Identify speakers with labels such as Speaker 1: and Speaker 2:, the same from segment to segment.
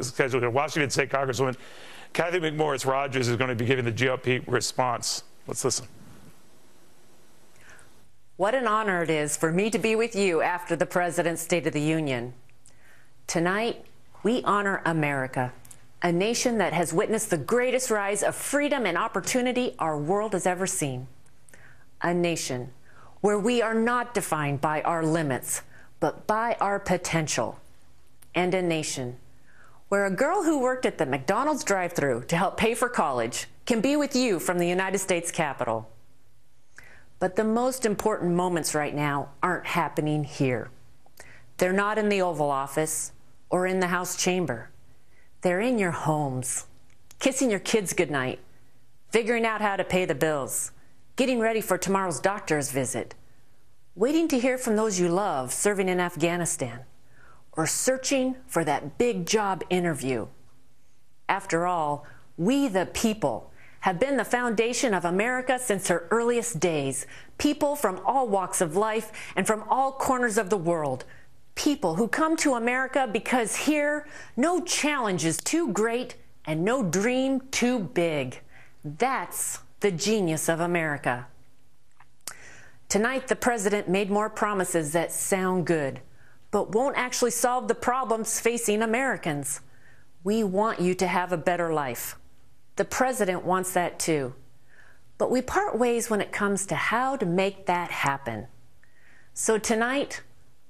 Speaker 1: schedule here. Washington State Congresswoman Cathy McMorris Rodgers is going to be giving the GOP response. Let's listen.
Speaker 2: What an honor it is for me to be with you after the President's State of the Union. Tonight, we honor America, a nation that has witnessed the greatest rise of freedom and opportunity our world has ever seen. A nation where we are not defined by our limits, but by our potential. And a nation where a girl who worked at the McDonald's drive-thru to help pay for college can be with you from the United States Capitol. But the most important moments right now aren't happening here. They're not in the Oval Office or in the House chamber. They're in your homes, kissing your kids goodnight, figuring out how to pay the bills, getting ready for tomorrow's doctor's visit, waiting to hear from those you love serving in Afghanistan, or searching for that big job interview. After all, we the people have been the foundation of America since her earliest days. People from all walks of life and from all corners of the world. People who come to America because here, no challenge is too great and no dream too big. That's the genius of America. Tonight, the President made more promises that sound good, but won't actually solve the problems facing Americans. We want you to have a better life. The President wants that too. But we part ways when it comes to how to make that happen. So tonight,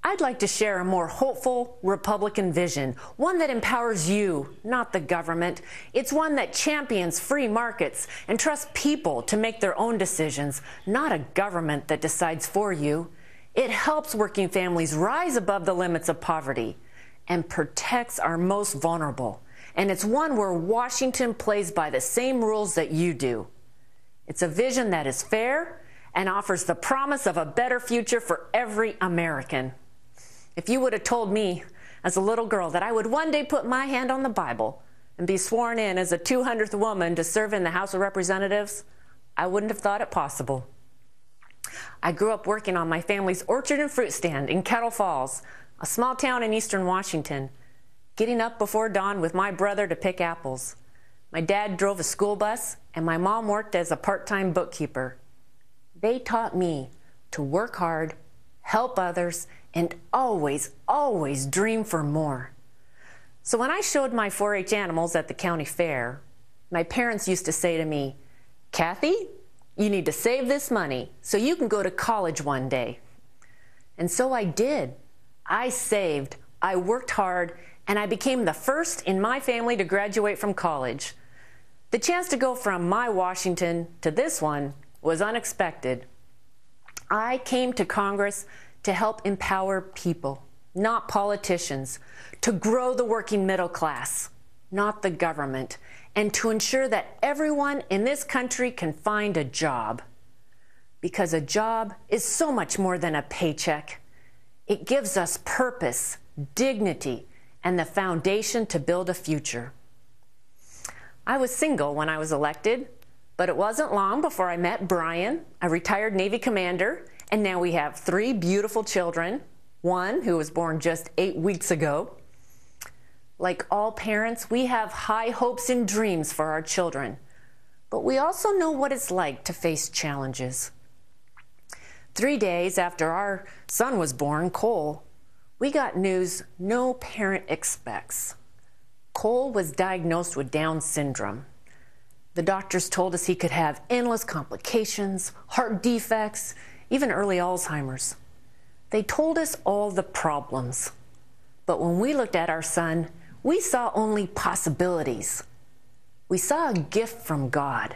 Speaker 2: I'd like to share a more hopeful Republican vision, one that empowers you, not the government. It's one that champions free markets and trusts people to make their own decisions, not a government that decides for you. It helps working families rise above the limits of poverty and protects our most vulnerable. And it's one where Washington plays by the same rules that you do. It's a vision that is fair and offers the promise of a better future for every American. If you would have told me as a little girl that I would one day put my hand on the Bible and be sworn in as the 200th woman to serve in the House of Representatives, I wouldn't have thought it possible. I grew up working on my family's orchard and fruit stand in Kettle Falls, a small town in eastern Washington, getting up before dawn with my brother to pick apples. My dad drove a school bus, and my mom worked as a part-time bookkeeper. They taught me to work hard, help others, and always, always dream for more. So when I showed my 4-H animals at the county fair, my parents used to say to me, "Cathy, you need to save this money so you can go to college one day." And so I did. I saved, I worked hard, and I became the first in my family to graduate from college. The chance to go from my Washington to this one was unexpected. I came to Congress to help empower people, not politicians, to grow the working middle class, not the government, and to ensure that everyone in this country can find a job. Because a job is so much more than a paycheck. It gives us purpose, dignity, and the foundation to build a future. I was single when I was elected, but it wasn't long before I met Brian, a retired Navy commander, and now we have 3 beautiful children, one who was born just 8 weeks ago. Like all parents, we have high hopes and dreams for our children, but we also know what it's like to face challenges. 3 days after our son was born, Cole, we got news no parent expects. Cole was diagnosed with Down syndrome. The doctors told us he could have endless complications, heart defects, even early Alzheimer's. They told us all the problems. But when we looked at our son, we saw only possibilities. We saw a gift from God.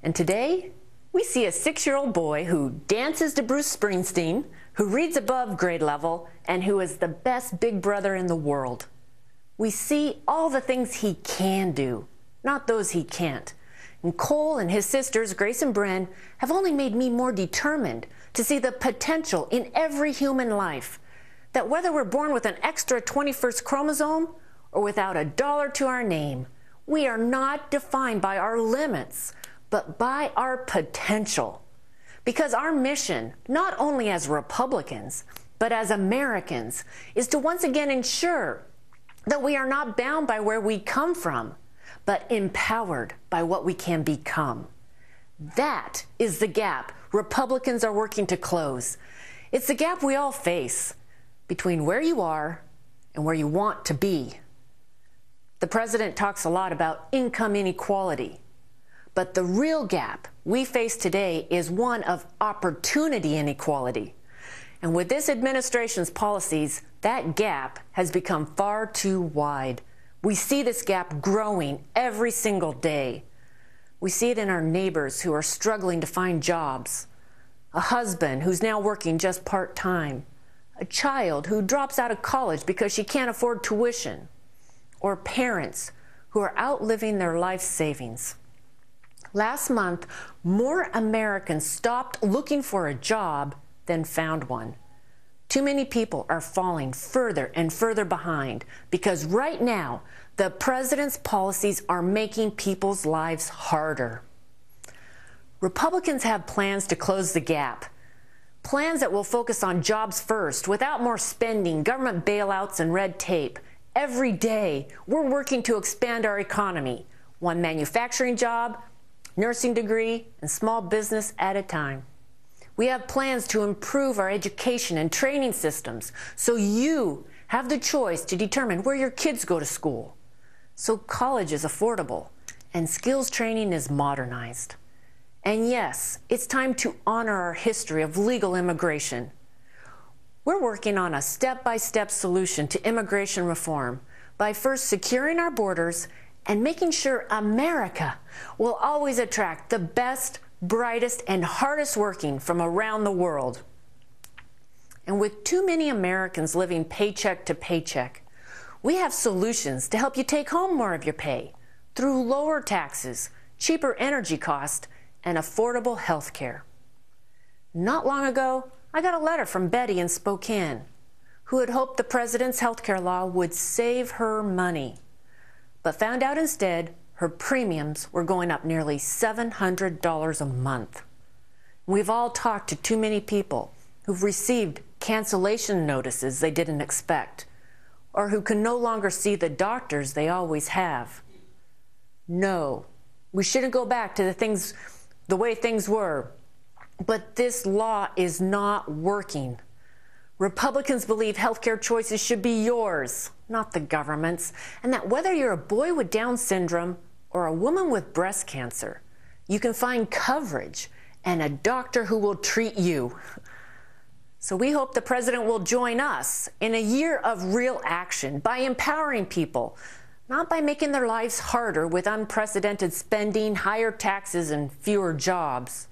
Speaker 2: And today, we see a 6-year-old boy who dances to Bruce Springsteen, who reads above grade level, and who is the best big brother in the world. We see all the things he can do, not those he can't. And Cole and his sisters, Grace and Bren, have only made me more determined to see the potential in every human life. That whether we're born with an extra 21st chromosome or without $1 to our name, we are not defined by our limits, but by our potential. Because our mission, not only as Republicans, but as Americans, is to once again ensure that we are not bound by where we come from, but empowered by what we can become. That is the gap Republicans are working to close. It's the gap we all face between where you are and where you want to be. The president talks a lot about income inequality, but the real gap we face today is one of opportunity inequality. And with this administration's policies, that gap has become far too wide. We see this gap growing every single day. We see it in our neighbors who are struggling to find jobs, a husband who's now working just part-time, a child who drops out of college because she can't afford tuition, or parents who are outliving their life savings. Last month, more Americans stopped looking for a job than found one. Too many people are falling further and further behind because right now, the president's policies are making people's lives harder. Republicans have plans to close the gap. Plans that will focus on jobs first, without more spending, government bailouts, and red tape. Every day, we're working to expand our economy, one manufacturing job, nursing degree, and small business at a time. We have plans to improve our education and training systems so you have the choice to determine where your kids go to school, so college is affordable and skills training is modernized. And yes, it's time to honor our history of legal immigration. We're working on a step-by-step solution to immigration reform by first securing our borders and making sure America will always attract the best, brightest, and hardest working from around the world. And with too many Americans living paycheck to paycheck, we have solutions to help you take home more of your pay through lower taxes, cheaper energy costs, and affordable health care. Not long ago, I got a letter from Betty in Spokane, who had hoped the president's health care law would save her money, but found out instead her premiums were going up nearly $700 a month. We've all talked to too many people who've received cancellation notices they didn't expect, or who can no longer see the doctors they always have. No, we shouldn't go back to the way things were, but this law is not working. Republicans believe healthcare choices should be yours, not the government's, and that whether you're a boy with Down syndrome or a woman with breast cancer, you can find coverage and a doctor who will treat you. So we hope the president will join us in a year of real action by empowering people, not by making their lives harder with unprecedented spending, higher taxes, and fewer jobs.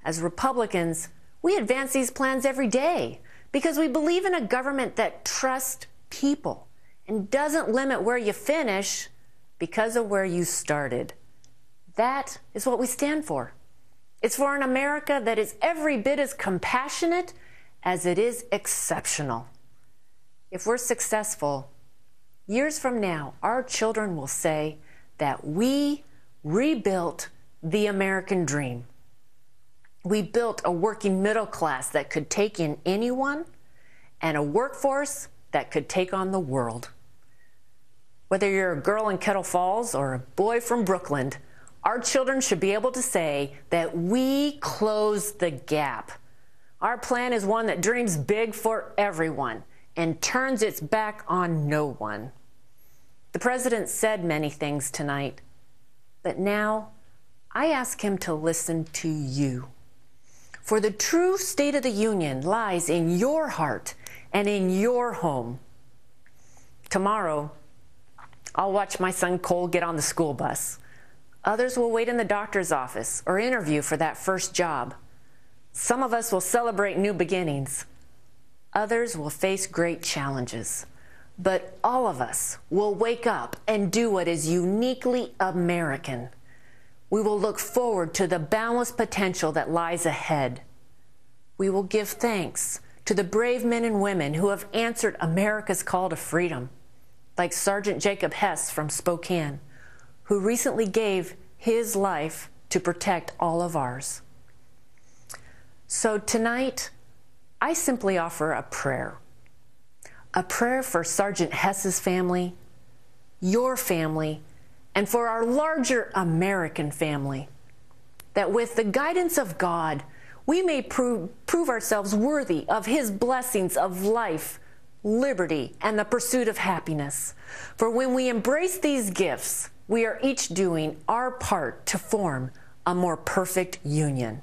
Speaker 2: As Republicans, we advance these plans every day because we believe in a government that trusts people and doesn't limit where you finish because of where you started. That is what we stand for. It's for an America that is every bit as compassionate as it is exceptional. If we're successful, years from now, our children will say that we rebuilt the American dream. We built a working middle class that could take in anyone and a workforce that could take on the world. Whether you're a girl in Kettle Falls or a boy from Brooklyn, our children should be able to say that we closed the gap. Our plan is one that dreams big for everyone and turns its back on no one. The president said many things tonight, but now I ask him to listen to you. For the true State of the Union lies in your heart and in your home. Tomorrow, I'll watch my son Cole get on the school bus. Others will wait in the doctor's office or interview for that first job. Some of us will celebrate new beginnings. Others will face great challenges. But all of us will wake up and do what is uniquely American. We will look forward to the boundless potential that lies ahead. We will give thanks to the brave men and women who have answered America's call to freedom, like Sergeant Jacob Hess from Spokane, who recently gave his life to protect all of ours. So tonight, I simply offer a prayer a prayer for Sergeant Hess's family, your family, and for our larger American family, that with the guidance of God, we may prove ourselves worthy of His blessings of life, liberty, and the pursuit of happiness. For when we embrace these gifts, we are each doing our part to form a more perfect union.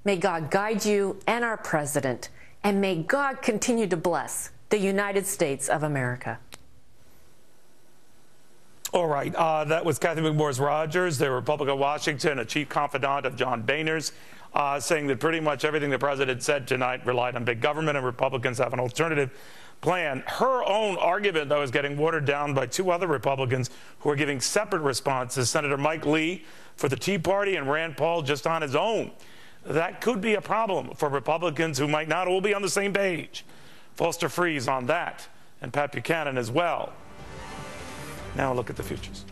Speaker 2: May God guide you and our president, and may God continue to bless the United States of America.
Speaker 1: All right, that was Cathy McMorris Rodgers, the Republican of Washington, a chief confidant of John Boehner's, saying that pretty much everything the president said tonight relied on big government and Republicans have an alternative plan. Her own argument, though, is getting watered down by two other Republicans who are giving separate responses. Senator Mike Lee for the Tea Party and Rand Paul just on his own. That could be a problem for Republicans who might not all be on the same page. Foster Freeze on that, and Pat Buchanan as well. Now look at the futures.